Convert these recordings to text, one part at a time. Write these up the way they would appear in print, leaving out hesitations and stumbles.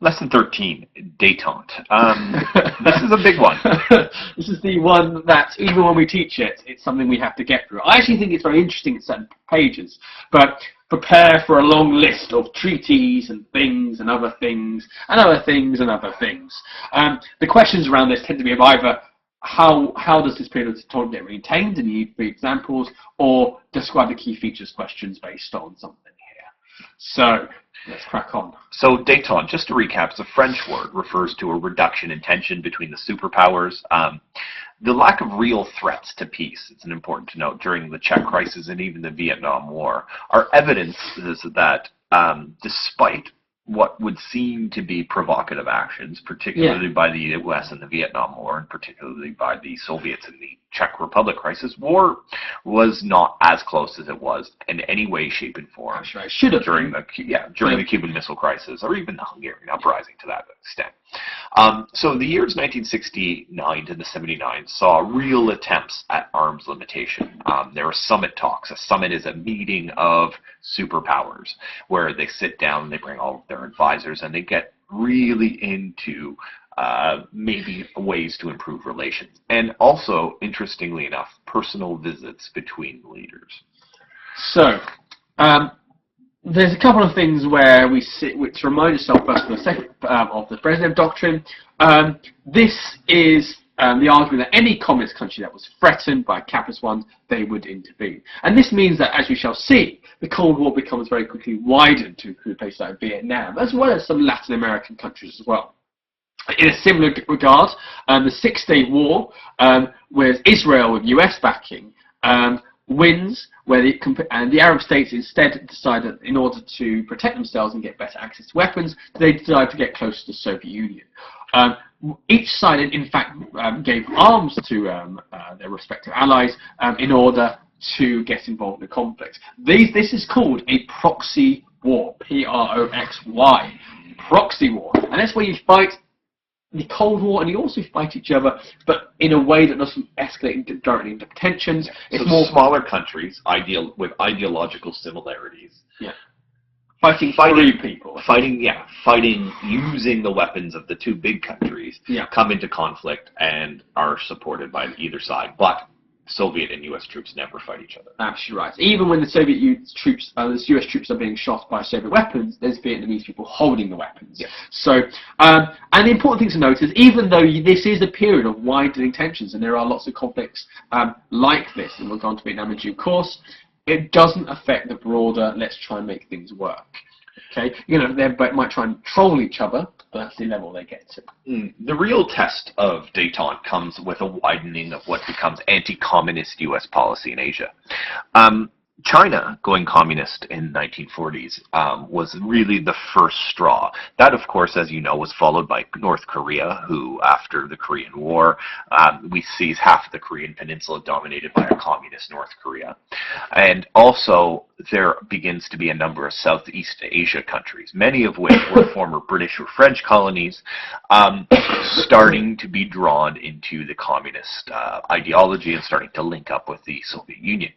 Lesson 13, détente. This is a big one. This is the one that, even when we teach it, it's something we have to get through. I actually think it's very interesting at certain pages, but prepare for a long list of treaties and things and other things and other things and other things. The questions around this tend to be of either how does this period of time get maintained, and you need 3 examples, or describe the key features questions based on something here. So let's crack on. So détente, just to recap, is a French word, refers to a reduction in tension between the superpowers. The lack of real threats to peace, it's important to note, during the Czech crisis and even the Vietnam War, are evidence that despite what would seem to be provocative actions, particularly by the US in the Vietnam War, and particularly by the Soviets in the Czech Republic crisis, war was not as close as it was in any way, shape, and form during the Cuban Missile Crisis, or even the Hungarian uprising to that extent. So the years 1969 to the 79 saw real attempts at arms limitation. There were summit talks. A summit is a meeting of superpowers where they sit down, they bring all of their advisors, and they get really into maybe ways to improve relations. And also, interestingly enough, personal visits between leaders. So, there's a couple of things where we sit, which remind yourself first of the second of the Brezhnev Doctrine. This is the argument that any communist country that was threatened by capitalist ones, they would intervene. And this means that, as we shall see, the Cold War becomes very quickly widened to include places like Vietnam, as well as some Latin American countries as well. In a similar regard, the Six-Day War, with Israel with US backing, wins, where the Arab states instead decided, in order to protect themselves and get better access to weapons, they decided to get closer to the Soviet Union. Each side, in fact, gave arms to their respective allies in order to get involved in the conflict. This is called a proxy war, P-R-O-X-Y, proxy war, and that's where you fight the Cold War, and you also fight each other, but in a way that doesn't escalate directly into tensions. It's more smaller countries, with ideological similarities. Yeah. Fighting people. Fighting using the weapons of the 2 big countries, come into conflict and are supported by either side. But Soviet and U.S. troops never fight each other. Absolutely right. Even when the US troops are being shot by Soviet weapons, there's Vietnamese people holding the weapons. Yeah. So, and the important thing to note is, even though this is a period of widening tensions, and there are lots of conflicts like this, and we'll go on to Vietnam in due course, it doesn't affect the broader, let's try and make things work. Okay, they might try and troll each other, but that's the level they get to. The real test of détente comes with a widening of what becomes anti-communist U.S. policy in Asia. China going communist in the 1940s was really the first straw. That, of course, as you know, was followed by North Korea, who, after the Korean War, we see half of the Korean peninsula dominated by a communist North Korea. And also, there begins to be a number of Southeast Asia countries, many of which were former British or French colonies, starting to be drawn into the communist ideology and starting to link up with the Soviet Union.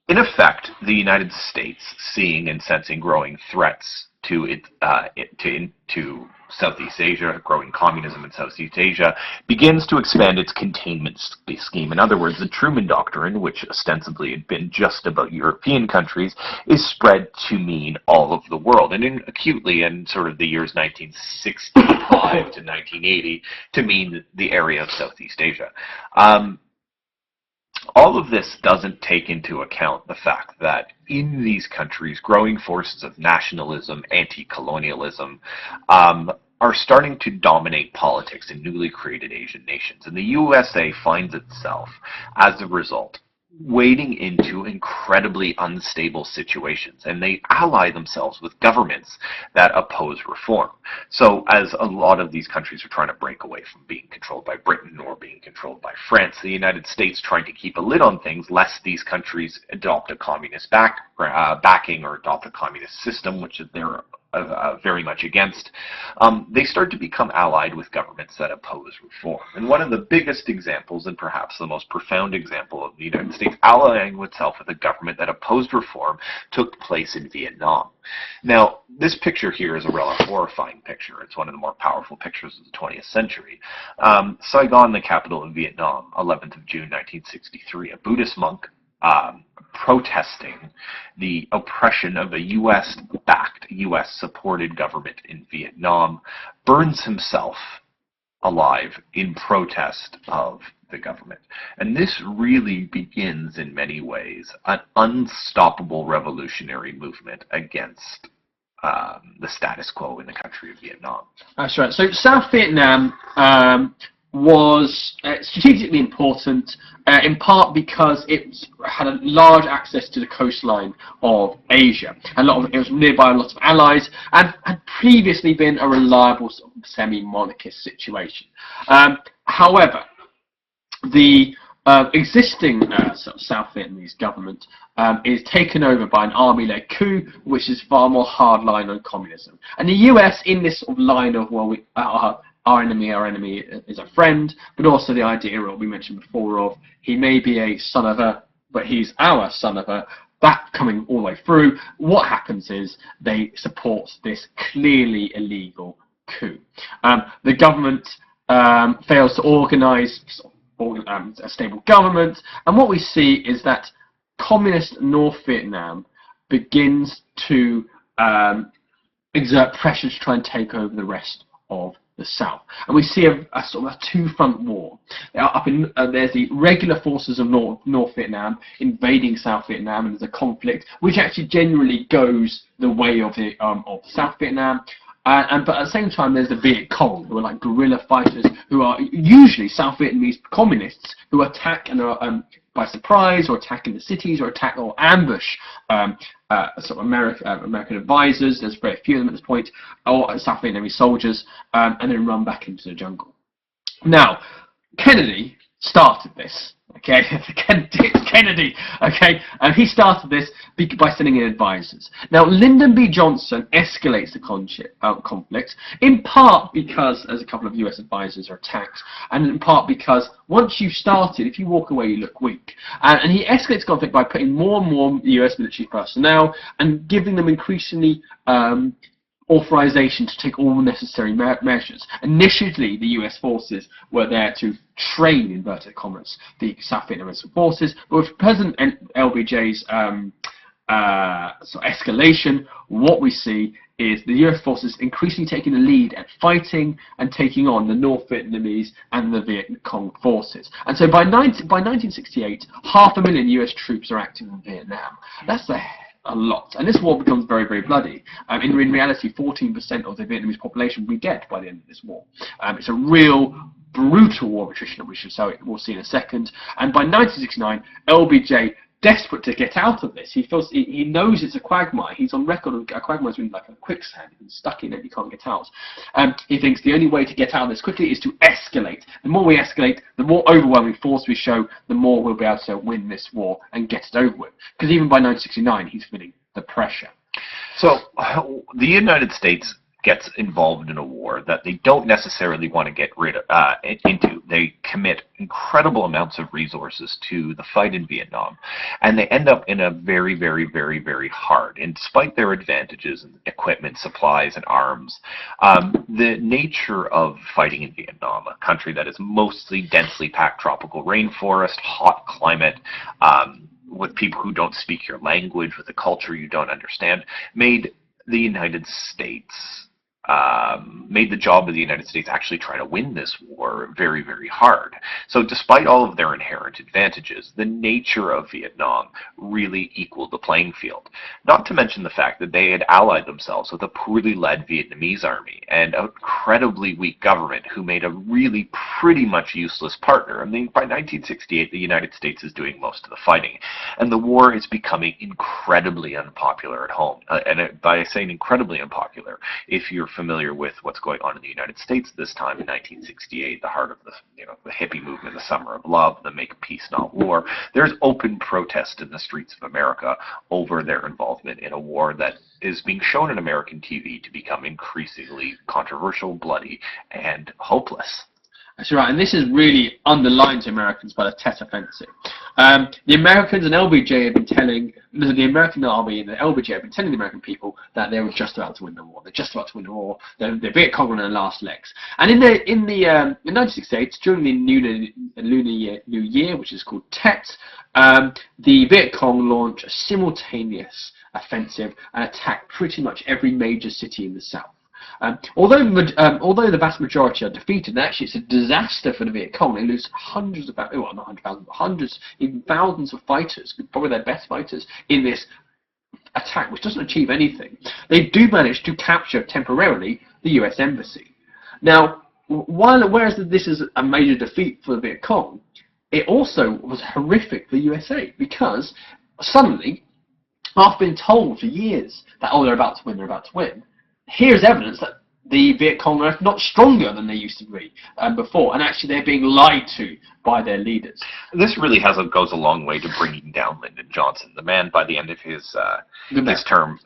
In effect, the United States, seeing and sensing growing threats to Southeast Asia, growing communism in Southeast Asia, begins to expand its containment scheme. In other words, the Truman Doctrine, which ostensibly had been just about European countries, is spread to mean all of the world, and acutely in sort of the years 1965 to 1980 to mean the area of Southeast Asia. All of this doesn't take into account the fact that in these countries, growing forces of nationalism, anti-colonialism, are starting to dominate politics in newly created Asian nations. And the USA finds itself, as a result, wading into incredibly unstable situations, and they ally themselves with governments that oppose reform. So as a lot of these countries are trying to break away from being controlled by Britain or being controlled by France, the United States trying to keep a lid on things lest these countries adopt a communist backing or adopt a communist system, which they're very much against, they start to become allied with governments that oppose reform. And one of the biggest examples, and perhaps the most profound example of the United States allying itself with a government that opposed reform, took place in Vietnam. Now, this picture here is a rather horrifying picture. It's one of the more powerful pictures of the 20th century. Saigon, the capital of Vietnam, 11th of June, 1963. A Buddhist monk protesting the oppression of a U.S.-backed, U.S.-supported government in Vietnam, burns himself alive in protest of the government. And this really begins, in many ways, an unstoppable revolutionary movement against the status quo in the country of Vietnam. That's right. So South Vietnam was strategically important, in part because it had a large access to the coastline of Asia. It was nearby a lot of allies, and had previously been a reliable sort of semi-monarchist situation. However, the existing sort of South Vietnamese government is taken over by an army-led coup, which is far more hardline on communism. And the US, in this sort of line of, well, our enemy is a friend, but also the idea, we mentioned before, of he may be a son of a, but he's our son of a, that coming all the way through. What happens is they support this clearly illegal coup. The government fails to organise a stable government, and what we see is that communist North Vietnam begins to exert pressure to try and take over the rest of the South, and we see a sort of a two-front war. There's the regular forces of North Vietnam invading South Vietnam, and there's a conflict which actually generally goes the way of South Vietnam. But at the same time, there's the Viet Cong, who are like guerrilla fighters, who are usually South Vietnamese communists who attack and are by surprise, or attack in the cities, or attack or ambush sort of American advisors. There's very few of them at this point, or South Vietnamese soldiers, and then run back into the jungle. Now, Kennedy started this. Okay, Kennedy. Okay, and he started this by sending in advisors. Now, Lyndon B. Johnson escalates the conflict, in part because as a couple of US advisors are attacked, and in part because once you've started, if you walk away, you look weak. And he escalates conflict by putting more and more US military personnel and giving them increasingly authorization to take all necessary measures. Initially, the US forces were there to train, inverted commas, the South Vietnamese forces, but with President LBJ's sort of escalation, what we see is the US forces increasingly taking the lead at fighting and taking on the North Vietnamese and the Viet Cong forces. And so by 1968, 500,000 US troops are active in Vietnam. That's a lot, and this war becomes very, very bloody. In reality, 14% of the Vietnamese population will be dead by the end of this war. It's a real brutal war of attrition, we'll see in a second. And by 1969, LBJ, desperate to get out of this, he knows it's a quagmire. He's on record of a quagmire being like a quicksand. He's stuck in it, you can't get out. He thinks the only way to get out of this quickly is to escalate. The more we escalate, the more overwhelming force we show, the more we'll be able to win this war and get it over with. Because even by 1969, he's feeling the pressure. So the United States gets involved in a war that they don't necessarily want to get into. They commit incredible amounts of resources to the fight in Vietnam, and they end up in a very, very, very, very hard, and despite their advantages in equipment, supplies, and arms, the nature of fighting in Vietnam, a country that is mostly densely packed tropical rainforest, hot climate, with people who don't speak your language, with a culture you don't understand, made the United States made the job of the United States actually try to win this war very, very hard. So despite all of their inherent advantages, the nature of Vietnam really equaled the playing field. Not to mention the fact that they had allied themselves with a poorly led Vietnamese army and an incredibly weak government who made a really pretty much useless partner. I mean, by 1968, the United States is doing most of the fighting, and the war is becoming incredibly unpopular at home. By saying incredibly unpopular, if you're familiar with what's going on in the United States this time in 1968, the heart of the the hippie movement, the summer of love, the make peace not war, there's open protest in the streets of America over their involvement in a war that is being shown on American TV to become increasingly controversial, bloody, and hopeless. That's right, and this is really underlined to Americans by the Tet Offensive. The Americans and LBJ have been telling, the American army and the LBJ have been telling the American people that they were just about to win the war. They're just about to win the war. The Viet Cong were on their last legs. And in 1968, during the Lunar New Year, which is called Tet, the Viet Cong launched a simultaneous offensive and attacked pretty much every major city in the South. Although the vast majority are defeated, and actually it's a disaster for the Viet Cong. They lose hundreds, even thousands of fighters, probably their best fighters, in this attack, which doesn't achieve anything. They do manage to capture temporarily the US Embassy. Now, whereas this is a major defeat for the Viet Cong, it also was horrific for the USA, because suddenly, after being told for years that, oh, they're about to win, here's evidence that the Viet Cong are not stronger than they used to be before, and actually they're being lied to by their leaders. This really goes a long way to bringing down Lyndon Johnson, the man by the end of his term,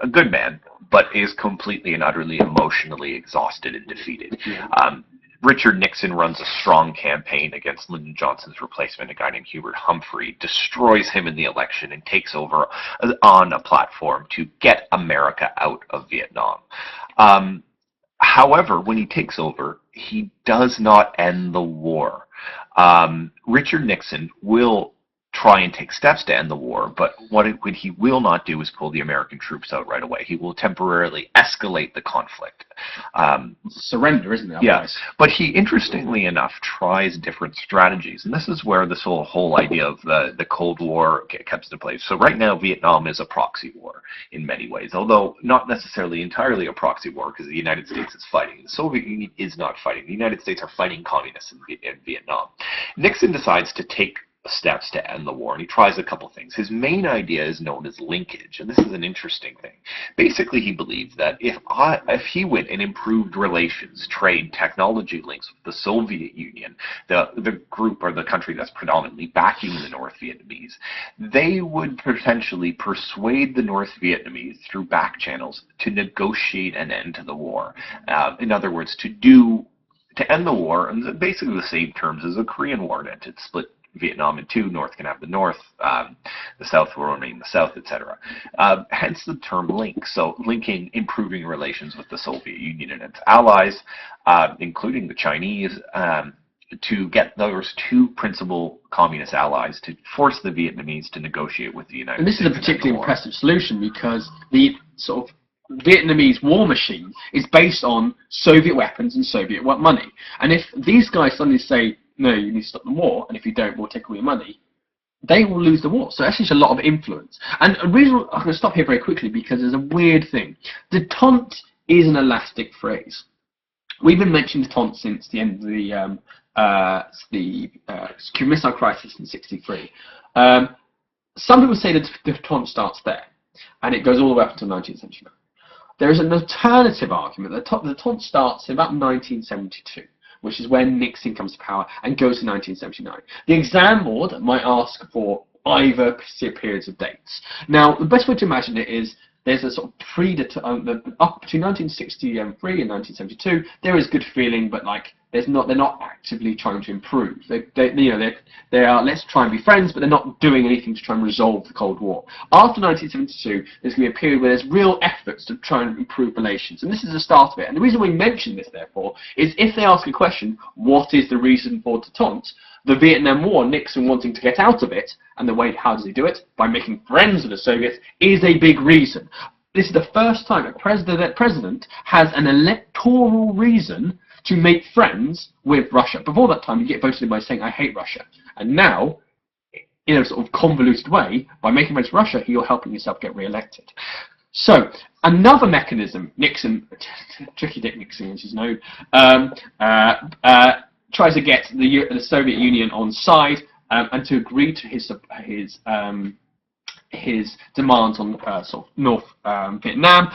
a good man, but is completely and utterly emotionally exhausted and defeated. Yeah. Richard Nixon runs a strong campaign against Lyndon Johnson's replacement, a guy named Hubert Humphrey, destroys him in the election, and takes over on a platform to get America out of Vietnam. However, when he takes over, he does not end the war. Richard Nixon will try and take steps to end the war, but what he will not do is pull the American troops out right away. He will temporarily escalate the conflict. Surrender, isn't it? Yes, but he, interestingly enough, tries different strategies, and this is where this whole idea of the Cold War comes into place. So right now, Vietnam is a proxy war in many ways, although not necessarily entirely a proxy war, because the United States is fighting. The Soviet Union is not fighting. The United States are fighting communists in Vietnam. Nixon decides to take steps to end the war, and he tries a couple things. His main idea is known as linkage, and this is an interesting thing. Basically, he believes that if he went and improved relations, trade, technology links with the Soviet Union, the group or the country that's predominantly backing the North Vietnamese, they would potentially persuade the North Vietnamese through back channels to negotiate an end to the war. In other words, to end the war, and basically the same terms as a Korean War did, to split Vietnam in two. North can have the North, the South will remain the South, etc. Hence the term link. So linking, improving relations with the Soviet Union and its allies, including the Chinese, to get those two principal communist allies to force the Vietnamese to negotiate with the United States. And this is a particularly impressive solution, because the sort of Vietnamese war machine is based on Soviet weapons and Soviet money. And if these guys suddenly say, no, you need to stop the war, and if you don't, we'll take all your money, they will lose the war. So actually it's a lot of influence. And a reason, I'm going to stop here very quickly, because there's a weird thing. Détente is an elastic phrase. We've been mentioning détente since the end of the Cuban Missile Crisis in '63. Some people say that détente starts there, and it goes all the way up until 1979. There is an alternative argument that détente starts in about 1972. Which is when Nixon comes to power and goes to 1979. The exam board might ask for either periods of dates. Now, the best way to imagine it is there's a sort of up between 1963 and 1972. There is good feeling, but like they're not actively trying to improve. They are, let's try and be friends, but they're not doing anything to try and resolve the Cold War. After 1972, there's going to be a period where there's real efforts to try and improve relations, and this is the start of it. And the reason we mention this, therefore, is if they ask a question, what is the reason for détente? The Vietnam War, Nixon wanting to get out of it, and the way, how does he do it? By making friends with the Soviets, is a big reason. This is the first time a president has an electoral reason to make friends with Russia. Before that time, you get voted in by saying, I hate Russia. And now, in a sort of convoluted way, by making friends with Russia, you're helping yourself get re-elected. So, another mechanism, Nixon, tricky Dick Nixon, as he's known, tries to get the Soviet Union on side and to agree to his his demands on sort of North Vietnam,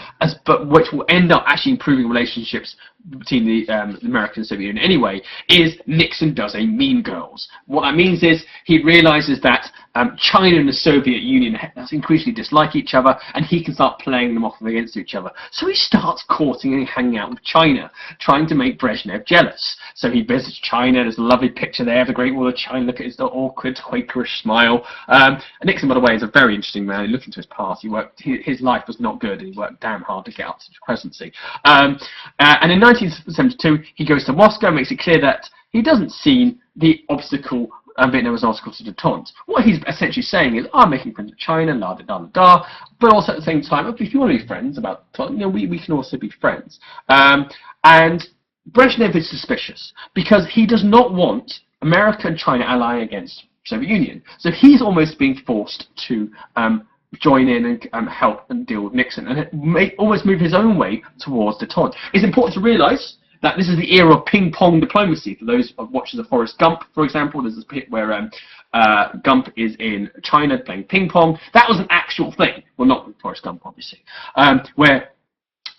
but which will end up actually improving relationships between the American and Soviet Union anyway, is Nixon does a Mean Girls. What that means is he realizes that China and the Soviet Union increasingly dislike each other, and he can start playing them off against each other. So he starts courting and hanging out with China, trying to make Brezhnev jealous. So he visits China. There's a lovely picture there of the Great Wall of China. Look at his awkward, Quakerish smile. And Nixon, by the way, is a very interesting man. Look into his past. His life was not good, and he worked damn hard to get up to the presidency. And in 1972, he goes to Moscow and makes it clear that he doesn't see the obstacle, Vietnam as an obstacle to detente. What he's essentially saying is, I'm making friends with China, la da da da, but also at the same time, if you want to be friends about, we can also be friends. And Brezhnev is suspicious because he does not want America and China allying against Soviet Union. So he's almost being forced to join in and help and deal with Nixon, and almost move his own way towards detente. It's important to realise that this is the era of ping-pong diplomacy. For those watchers of Forrest Gump, for example, there's this bit where Gump is in China playing ping-pong. That was an actual thing. Well, not Forrest Gump, obviously. Where,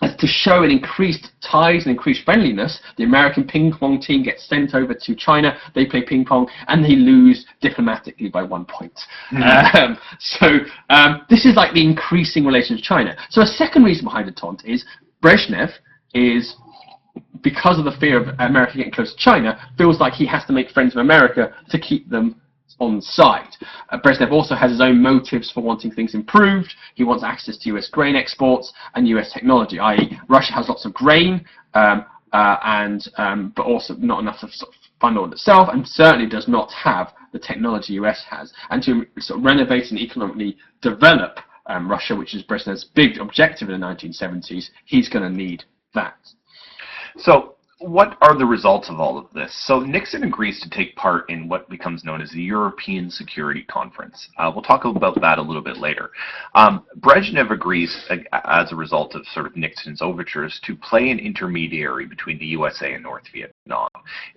to show an increased ties and increased friendliness, the American ping-pong team gets sent over to China. They play ping-pong, and they lose diplomatically by 1 point. This is like the increasing relations with China. So a second reason behind detente is Brezhnev is, because of the fear of America getting close to China, feels like he has to make friends with America to keep them on side. Brezhnev also has his own motives for wanting things improved. He wants access to US grain exports and US technology, i.e. Russia has lots of grain, but also not enough to sort of fund all itself, and certainly does not have the technology US has. And to sort of renovate and economically develop Russia, which is Brezhnev's big objective in the 1970s, he's going to need that. So what are the results of all of this? So Nixon agrees to take part in what becomes known as the European Security Conference. We'll talk about that a little bit later. Brezhnev agrees, as a result of sort of Nixon's overtures, to play an intermediary between the USA and North Vietnam,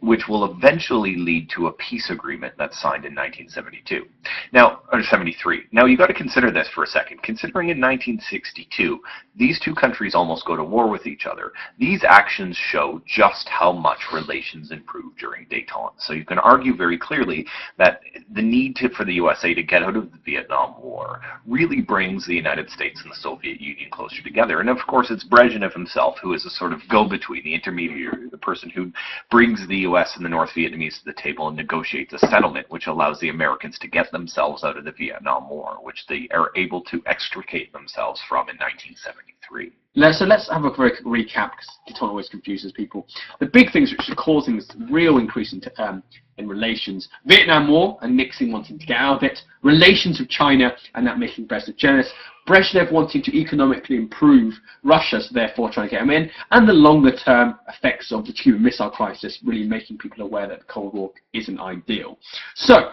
which will eventually lead to a peace agreement that's signed in 1972. Now, or 73. Now, you've got to consider this for a second. Considering in 1962, these two countries almost go to war with each other, these actions show just how much relations improved during détente. So you can argue very clearly that the need for the USA to get out of the Vietnam War really brings the United States and the Soviet Union closer together. And of course, it's Brezhnev himself who is a sort of go-between, the intermediary, the person who brings the US and the North Vietnamese to the table and negotiates a settlement which allows the Americans to get themselves out of the Vietnam War, which they are able to extricate themselves from in 1973. So let's have a very quick recap, because detente always confuses people. The big things which are causing this real increase in relations: Vietnam War and Nixon wanting to get out of it, relations with China and that making Brezhnev jealous, Brezhnev wanting to economically improve Russia, so therefore trying to get them in, and the longer-term effects of the Cuban Missile Crisis really making people aware that the Cold War isn't ideal. So,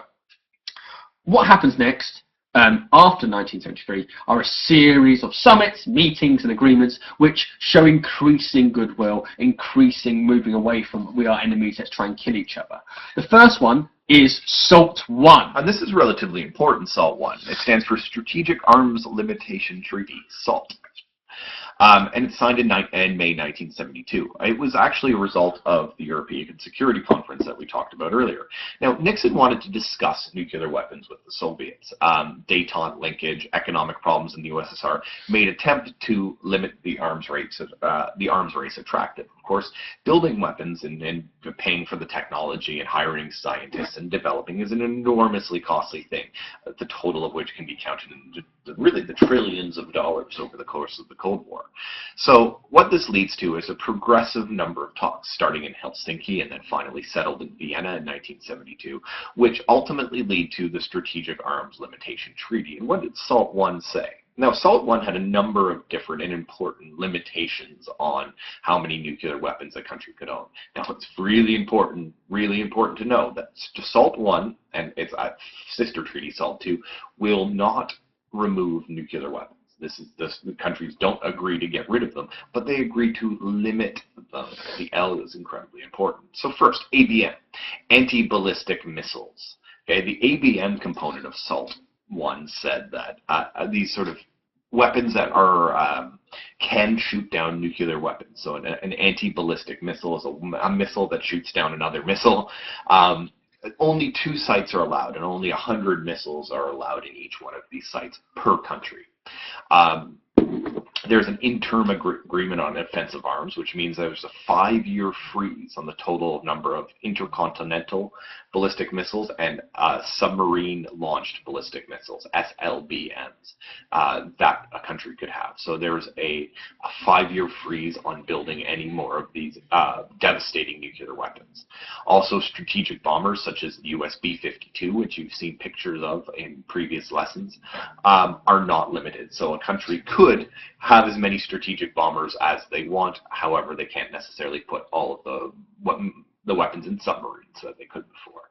what happens next? After 1973 are a series of summits, meetings and agreements which show increasing goodwill, increasing moving away from we are enemies, let's try and kill each other. The first one is SALT I. And this is relatively important, SALT I. It stands for Strategic Arms Limitation Treaty, SALT. And it's signed in May 1972. It was actually a result of the European Security Conference that we talked about earlier. Now, Nixon wanted to discuss nuclear weapons with the Soviets. Détente, linkage, economic problems in the USSR made attempt to limit the arms race attractive. Of course, building weapons and paying for the technology and hiring scientists and developing is an enormously costly thing, the total of which can be counted in really the trillions of dollars over the course of the Cold War. So what this leads to is a progressive number of talks, starting in Helsinki and then finally settled in Vienna in 1972, which ultimately lead to the Strategic Arms Limitation Treaty. And what did SALT I say? Now, SALT I had a number of different and important limitations on how many nuclear weapons a country could own. Now, it's really important to know that SALT I and its sister treaty, SALT II, will not remove nuclear weapons. The countries don't agree to get rid of them, but they agree to limit them. The L is incredibly important. So first, ABM, anti-ballistic missiles. Okay, the ABM component of SALT one said that these sort of weapons that are can shoot down nuclear weapons. So an anti-ballistic missile is a missile that shoots down another missile. Only 2 sites are allowed, and only 100 missiles are allowed in each one of these sites per country. There's an interim agreement on offensive arms, which means there's a 5-year freeze on the total number of intercontinental ballistic missiles and submarine-launched ballistic missiles, SLBMs, that a country could have. So there's a 5-year freeze on building any more of these devastating nuclear weapons. Also, strategic bombers such as the US B-52, which you've seen pictures of in previous lessons, are not limited. So a country could have as many strategic bombers as they want. However, they can't necessarily put all of the weapons in submarines that they could before.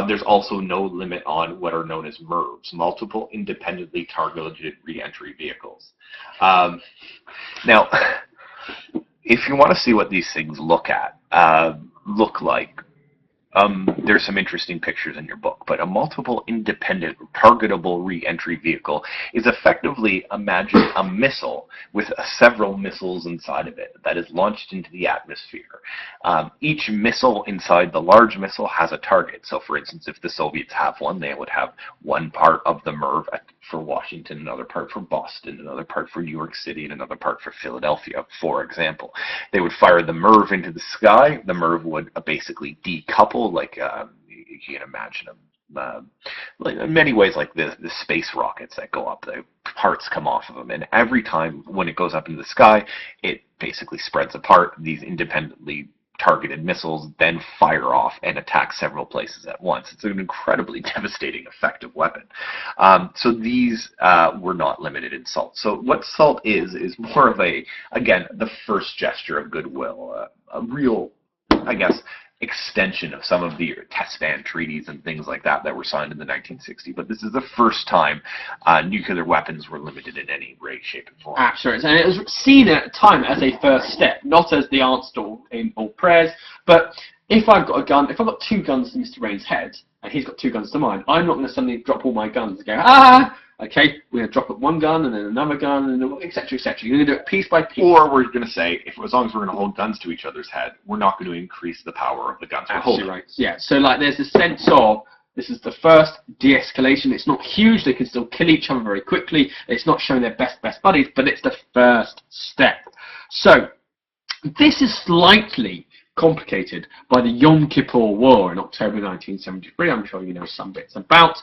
There's also no limit on what are known as MIRVs, multiple independently targeted re-entry vehicles. Now, if you want to see what these things look like, there's some interesting pictures in your book, but a multiple independent targetable re-entry vehicle is effectively, imagine a missile with several missiles inside of it that is launched into the atmosphere. Each missile inside the large missile has a target. So for instance, if the Soviets have one, they would have one part of the MIRV for Washington, another part for Boston, another part for New York City, and another part for Philadelphia, for example. They would fire the MIRV into the sky. The MIRV would basically decouple, like you can imagine them, like in many ways like the space rockets that go up. The parts come off of them, and every time when it goes up into the sky, it basically spreads apart. These independently targeted missiles then fire off and attack several places at once. It's an incredibly devastating, effective weapon. So these were not limited in SALT. So what SALT is more of again, the first gesture of goodwill, a real, I guess, extension of some of the test ban treaties and things like that were signed in the 1960s. But this is the first time nuclear weapons were limited in any way, shape, and form. Absolutely. And it was seen at the time as a first step, not as the answer in all prayers. But if I've got a gun, if I've got 2 guns to Mr. Raine's head, and he's got 2 guns to mine, I'm not going to suddenly drop all my guns and go, okay, we're going to drop at one gun and then another gun, and etc., etc. You're going to do it piece by piece. Or we're going to say, as long as we're going to hold guns to each other's head, we're not going to increase the power of the guns we're holding. Right. Yeah. So like, there's a sense of this is the first de-escalation. It's not huge. They can still kill each other very quickly. It's not showing their best buddies, but it's the first step. So this is slightly complicated by the Yom Kippur War in October 1973. I'm sure you know some bits about.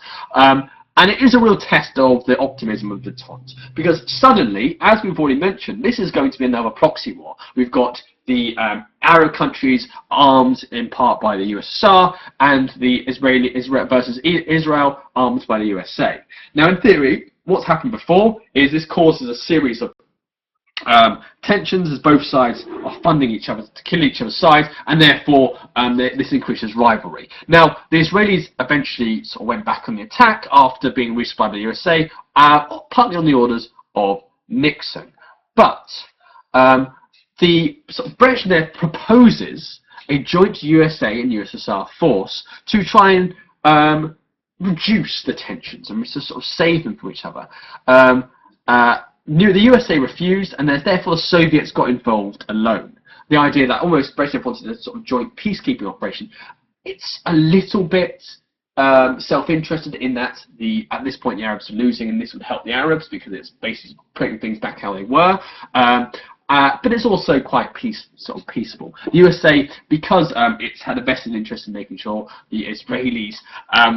And it is a real test of the optimism of détente, because suddenly, as we've already mentioned, this is going to be another proxy war. We've got the Arab countries armed in part by the USSR, and the Israel versus Israel armed by the USA. Now, in theory, what's happened before is this causes a series of tensions as both sides are funding each other to kill each other's sides, and therefore this increases rivalry. Now, the Israelis eventually sort of went back on the attack after being reached by the USA, partly on the orders of Nixon. But the sort of Brezhnev proposes a joint USA and USSR force to try and reduce the tensions and to sort of save them from each other. The USA refused, and therefore the Soviets got involved alone. The idea that almost Brezhnev wanted a sort of joint peacekeeping operation, it's a little bit self-interested in that at this point the Arabs are losing, and this would help the Arabs because it's basically putting things back how they were. But it's also quite peaceable. The USA, because it's had a vested interest in making sure the Israelis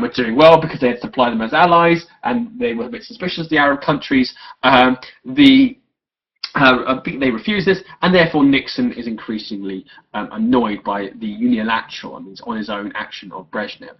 were doing well, because they had supplied them as allies, and they were a bit suspicious of the Arab countries, they refused this, and therefore Nixon is increasingly annoyed by the unilateral, on his own action of Brezhnev.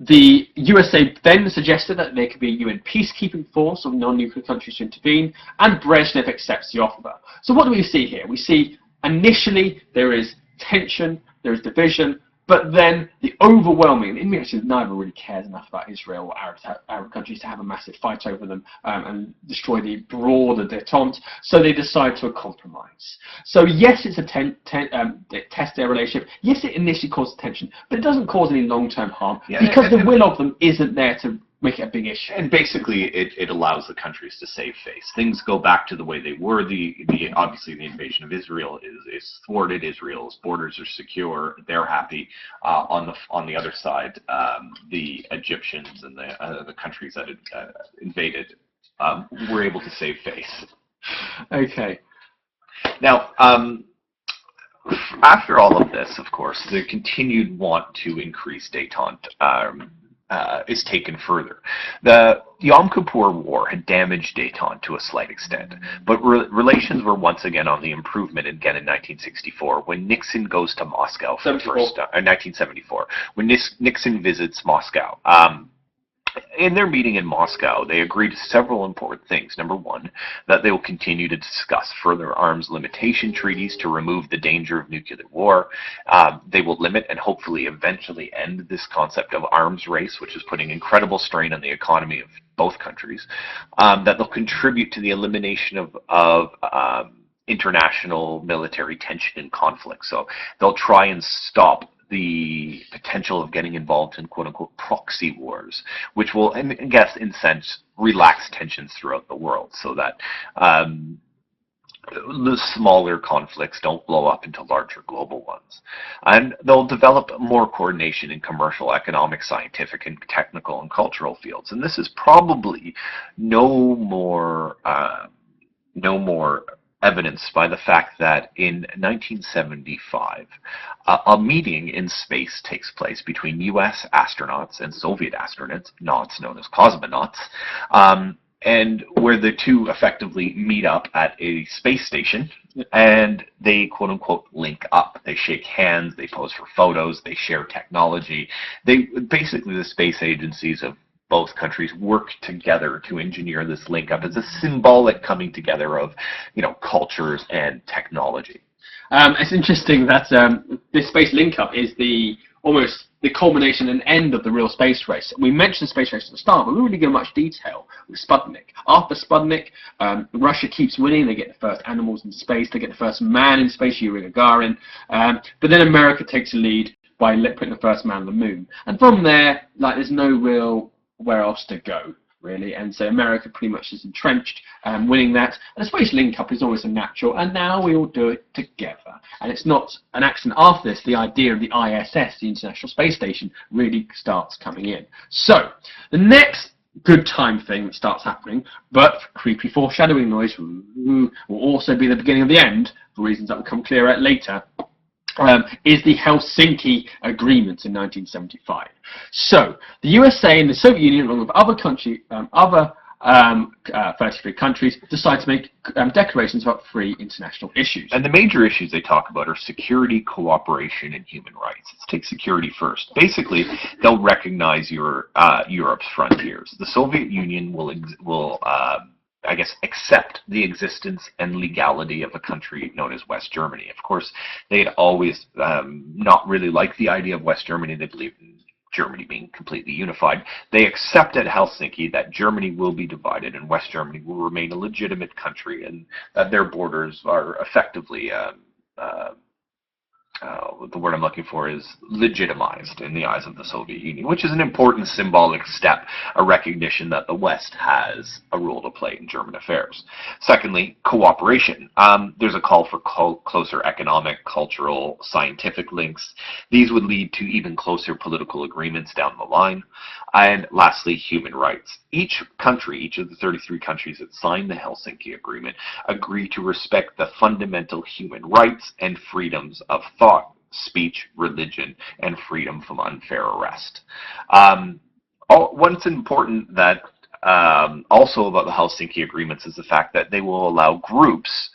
The USA then suggested that there could be a UN peacekeeping force of non-nuclear countries to intervene, and Brezhnev accepts the offer. So what do we see here? We see initially there is tension, there is division, but then the overwhelming, in actually neither really cares enough about Israel or Arab countries to have a massive fight over them and destroy the broader détente, so they decide to compromise. So yes, it's it tests their relationship. Yes, it initially causes tension, but it doesn't cause any long-term harm because the will of them isn't there to make it a big issue. And basically, it allows the countries to save face. Things go back to the way they were. Obviously, the invasion of Israel is thwarted. Israel's borders are secure. They're happy. On the other side, the Egyptians and the countries that had invaded were able to save face. Okay. Now, after all of this, of course, the continued want to increase détente is taken further. The Yom Kippur War had damaged détente to a slight extent, but relations were once again on the improvement again in 1964 when Nixon goes to Moscow for the first time. 1974, when Nixon visits Moscow. In their meeting in Moscow, they agreed to several important things. Number one, that they will continue to discuss further arms limitation treaties to remove the danger of nuclear war. They will limit and hopefully eventually end this concept of arms race, which is putting incredible strain on the economy of both countries. That they'll contribute to the elimination of international military tension and conflict. So they'll try and stop the potential of getting involved in quote-unquote proxy wars, which will, I guess, in a sense, relax tensions throughout the world so that the smaller conflicts don't blow up into larger global ones. And they'll develop more coordination in commercial, economic, scientific, and technical and cultural fields. And this is probably no more evidenced by the fact that in 1975, a meeting in space takes place between U.S. astronauts and Soviet astronauts, known as cosmonauts, and where the two effectively meet up at a space station, and they quote-unquote link up. They shake hands, they pose for photos, they share technology. Basically, the space agencies of both countries work together to engineer this link up as a symbolic coming together of, cultures and technology. It's interesting that this space link-up is almost the culmination and end of the real space race. We mentioned the space race at the start, but we really give much detail with Sputnik. After Sputnik, Russia keeps winning. They get the first animals in space. They get the first man in space, Yuri Gagarin. But then America takes the lead by putting the first man on the moon. And from there, there's no real where else to go, really, and so America pretty much is entrenched, winning that. And the space link-up is always a natural, and now we all do it together. And it's not an accident after this, the idea of the ISS, the International Space Station, really starts coming in. So, the next good time thing that starts happening, but creepy foreshadowing noise will also be the beginning of the end, for reasons that will come clearer later, is the Helsinki Agreements in 1975. So, the USA and the Soviet Union, along with other 33 countries, decide to make declarations about 3 international issues. And the major issues they talk about are security, cooperation, and human rights. Let's take security first. Basically, they'll recognize Europe's frontiers. The Soviet Union will accept the existence and legality of a country known as West Germany. Of course, they had always not really liked the idea of West Germany. They believed in Germany being completely unified. They accept at Helsinki that Germany will be divided and West Germany will remain a legitimate country and that their borders are effectively the word I'm looking for is legitimized in the eyes of the Soviet Union, which is an important symbolic step, a recognition that the West has a role to play in German affairs. Secondly, cooperation. There's a call for closer economic, cultural, scientific links. These would lead to even closer political agreements down the line. And lastly, human rights. Each of the 33 countries that signed the Helsinki Agreement, agree to respect the fundamental human rights and freedoms of thought, speech, religion, and freedom from unfair arrest. What's important that also about the Helsinki Agreements is the fact that they will allow groups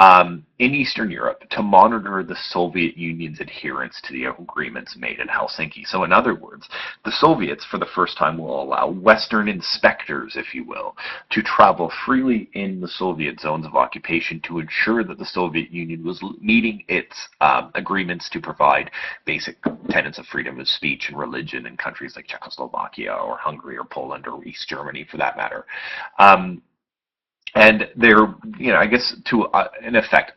in Eastern Europe to monitor the Soviet Union's adherence to the agreements made in Helsinki. So in other words, the Soviets for the first time will allow Western inspectors, if you will, to travel freely in the Soviet zones of occupation to ensure that the Soviet Union was meeting its agreements to provide basic tenets of freedom of speech and religion in countries like Czechoslovakia or Hungary or Poland or East Germany for that matter. And they're, to, in effect,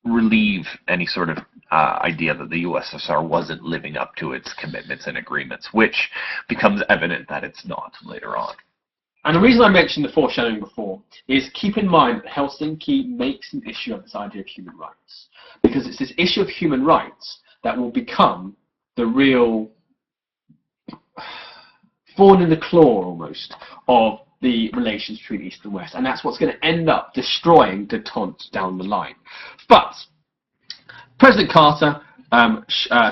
relieve any sort of idea that the USSR wasn't living up to its commitments and agreements, which becomes evident that it's not later on. And the reason I mentioned the foreshadowing before is keep in mind that Helsinki makes an issue of this idea of human rights. Because it's this issue of human rights that will become the real thorn in the claw, almost, of the relations between East and West. And that's what's going to end up destroying détente down the line. But President Carter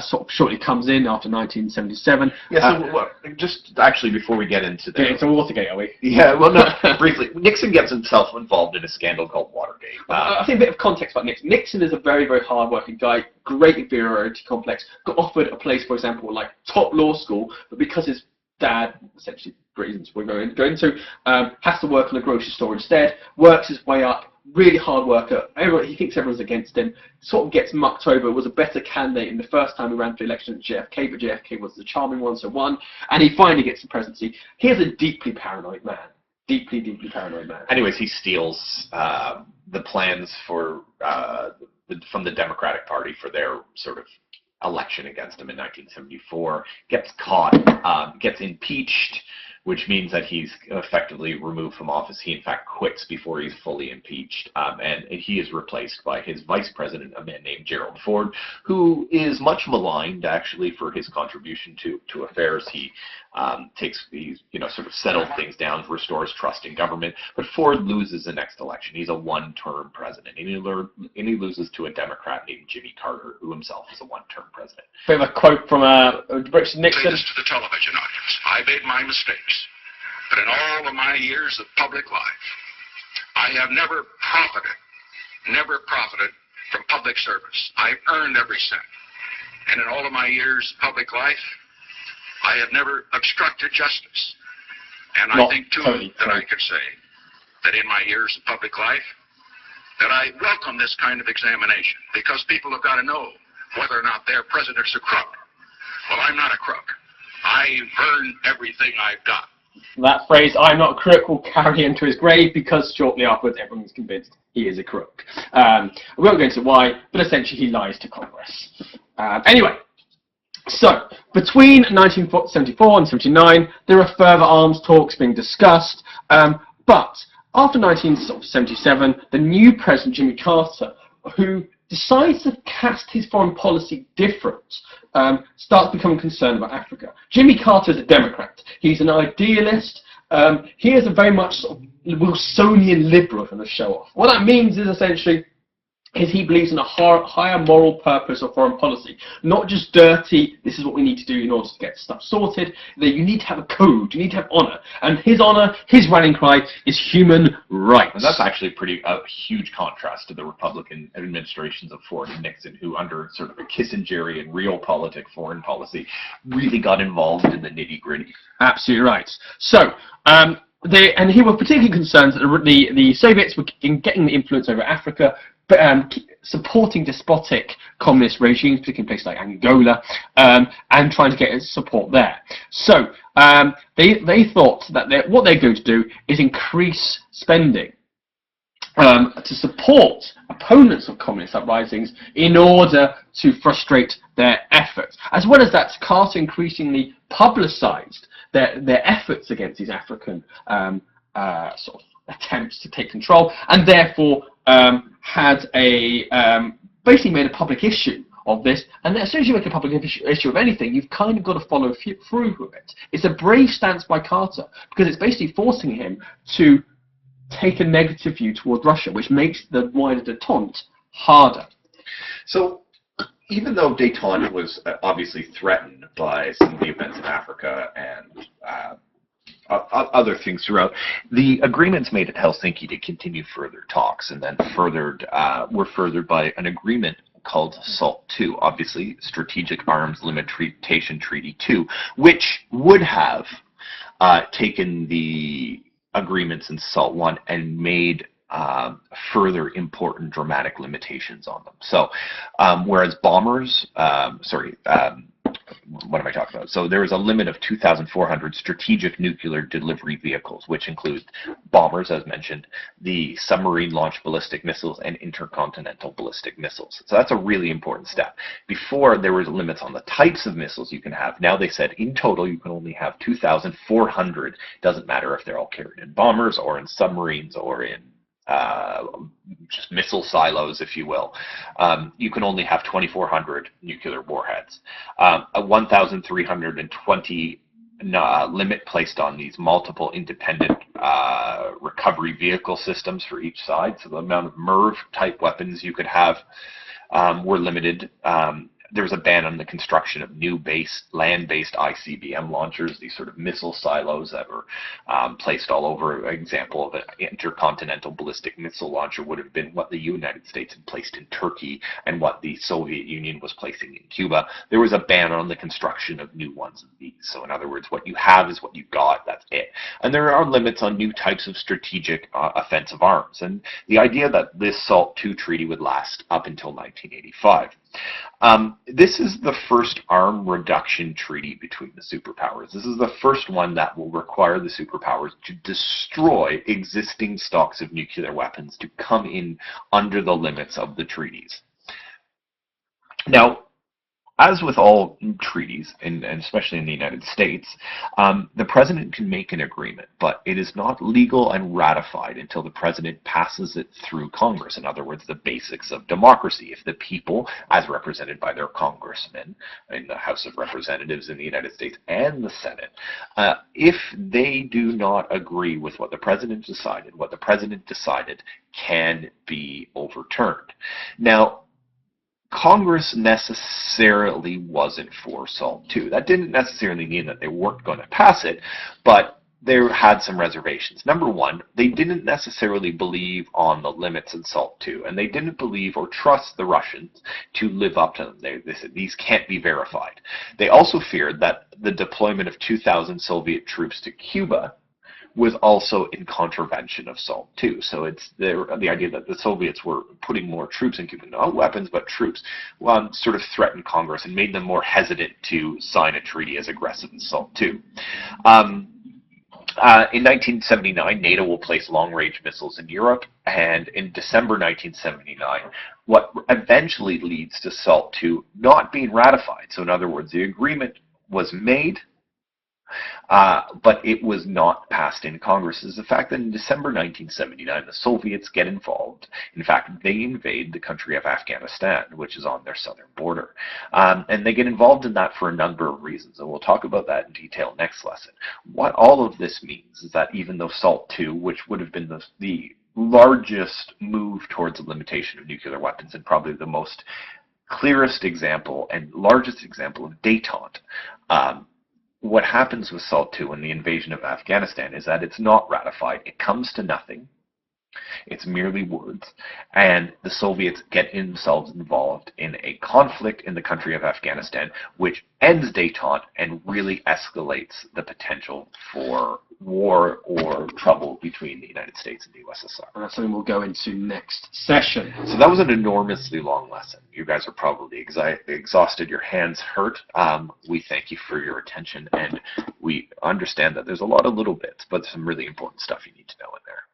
sort of shortly comes in after 1977. Yeah, so just actually before we get into the... It's a Watergate, are we? Yeah, well, no, briefly. Nixon gets himself involved in a scandal called Watergate. I think a bit of context about Nixon. Nixon is a very, very hard-working guy, great inferiority complex, got offered a place, for example, like top law school, but because his dad, essentially reasons we're going into, has to work on a grocery store instead, works his way up, really hard worker. He thinks everyone's against him, sort of gets mucked over, was a better candidate in the first time he ran for election at JFK, but JFK was the charming one, so won, and he finally gets the presidency. He's a deeply paranoid man. Deeply, deeply paranoid man. Anyways, he steals the plans for from the Democratic Party for their sort of election against him in 1974, gets caught, gets impeached, which means that he's effectively removed from office. He, in fact, quits before he's fully impeached, and he is replaced by his vice president, a man named Gerald Ford, who is much maligned, actually, for his contribution to affairs. He sort of settled things down, restores trust in government, but Ford loses the next election. He's a one-term president, and he loses to a Democrat named Jimmy Carter, who himself is a one-term president. Bit of a quote from Nixon. Say this to the television audience. I made my mistakes, but in all of my years of public life, I have never profited from public service. I've earned every cent. And in all of my years of public life, I have never obstructed justice. And I think, too, that I could say that in my years of public life, that I welcome this kind of examination, because people have got to know whether or not their president's a crook. Well, I'm not a crook. I've earned everything I've got. That phrase, "I'm not a crook," will carry him to his grave, because shortly afterwards everyone's convinced he is a crook. We won't go into why, but essentially he lies to Congress. Anyway, so between 1974 and 79, there are further arms talks being discussed, but after 1977, the new president, Jimmy Carter, who decides to cast his foreign policy different, starts becoming concerned about Africa. Jimmy Carter is a Democrat. He's an idealist. He is a very much sort of Wilsonian liberal from the show off. What that means is essentially he believes in a higher moral purpose of foreign policy. Not just dirty, this is what we need to do in order to get stuff sorted. That you need to have a code, you need to have honour. And his honour, his rallying cry is human rights. And that's actually a huge contrast to the Republican administrations of Ford and Nixon, who under sort of a Kissingerian realpolitik foreign policy really got involved in the nitty-gritty. Absolutely right. So, and he was particularly concerned that the Soviets were getting the influence over Africa, supporting despotic communist regimes, particularly in places like Angola, and trying to get support there. So they thought that what they're going to do is increase spending to support opponents of communist uprisings in order to frustrate their efforts. As well as that, Carter increasingly publicized their efforts against these African sort of attempts to take control, and therefore had basically made a public issue of this. And as soon as you make a public issue of anything, you've kind of got to follow through with it. It's a brave stance by Carter, because it's basically forcing him to take a negative view towards Russia, which makes the wider détente harder. So, even though détente was obviously threatened by some of the events in Africa and other things throughout, the agreements made at Helsinki to continue further talks, and then were furthered by an agreement called SALT II, obviously Strategic Arms Limitation Treaty 2, which would have taken the agreements in SALT I and made further important dramatic limitations on them. So, whereas what am I talking about? So there is a limit of 2,400 strategic nuclear delivery vehicles, which include bombers, as mentioned, the submarine-launched ballistic missiles, and intercontinental ballistic missiles. So that's a really important step. Before, there was limits on the types of missiles you can have. Now they said in total you can only have 2,400. Doesn't matter if they're all carried in bombers or in submarines or in just missile silos, if you will. You can only have 2,400 nuclear warheads. A 1,320 limit placed on these multiple independent recovery vehicle systems for each side. So the amount of MIRV type weapons you could have were limited. There was a ban on the construction of new land-based ICBM launchers, these sort of missile silos that were placed all over. An example of an intercontinental ballistic missile launcher would have been what the United States had placed in Turkey and what the Soviet Union was placing in Cuba. There was a ban on the construction of new ones of these. So in other words, what you have is what you got, that's it. And there are limits on new types of strategic offensive arms. And the idea that this SALT II treaty would last up until 1985. This is the first arm reduction treaty between the superpowers. This is the first one that will require the superpowers to destroy existing stocks of nuclear weapons to come in under the limits of the treaties. Now, as with all treaties, and especially in the United States, the president can make an agreement, but it is not legal and ratified until the president passes it through Congress. In other words, the basics of democracy. If the people, as represented by their congressmen in the House of Representatives in the United States and the Senate, if they do not agree with what the president decided can be overturned. Now, Congress necessarily wasn't for SALT II. That didn't necessarily mean that they weren't going to pass it, but they had some reservations. Number one, they didn't necessarily believe on the limits in SALT II, and they didn't believe or trust the Russians to live up to them. They said these can't be verified. They also feared that the deployment of 2,000 Soviet troops to Cuba was also in contravention of SALT II. So it's the idea that the Soviets were putting more troops in Cuba, not weapons, but troops, sort of threatened Congress and made them more hesitant to sign a treaty as aggressive as SALT II. In 1979, NATO will place long-range missiles in Europe, and in December 1979, what eventually leads to SALT II not being ratified. So in other words, the agreement was made, but it was not passed in Congress, is the fact that in December 1979, the Soviets get involved. In fact, they invade the country of Afghanistan, which is on their southern border. And they get involved in that for a number of reasons, and we'll talk about that in detail next lesson. What all of this means is that even though SALT II, which would have been the largest move towards the limitation of nuclear weapons and probably the most clearest example and largest example of détente, what happens with SALT II and the invasion of Afghanistan is that it's not ratified. It comes to nothing. It's merely words. And the Soviets get themselves involved in a conflict in the country of Afghanistan, which ends détente and really escalates the potential for war or trouble between the United States and the USSR. And that's something we'll go into next session. So that was an enormously long lesson. You guys are probably exhausted. Your hands hurt. We thank you for your attention, and we understand that there's a lot of little bits, but some really important stuff you need to know in there.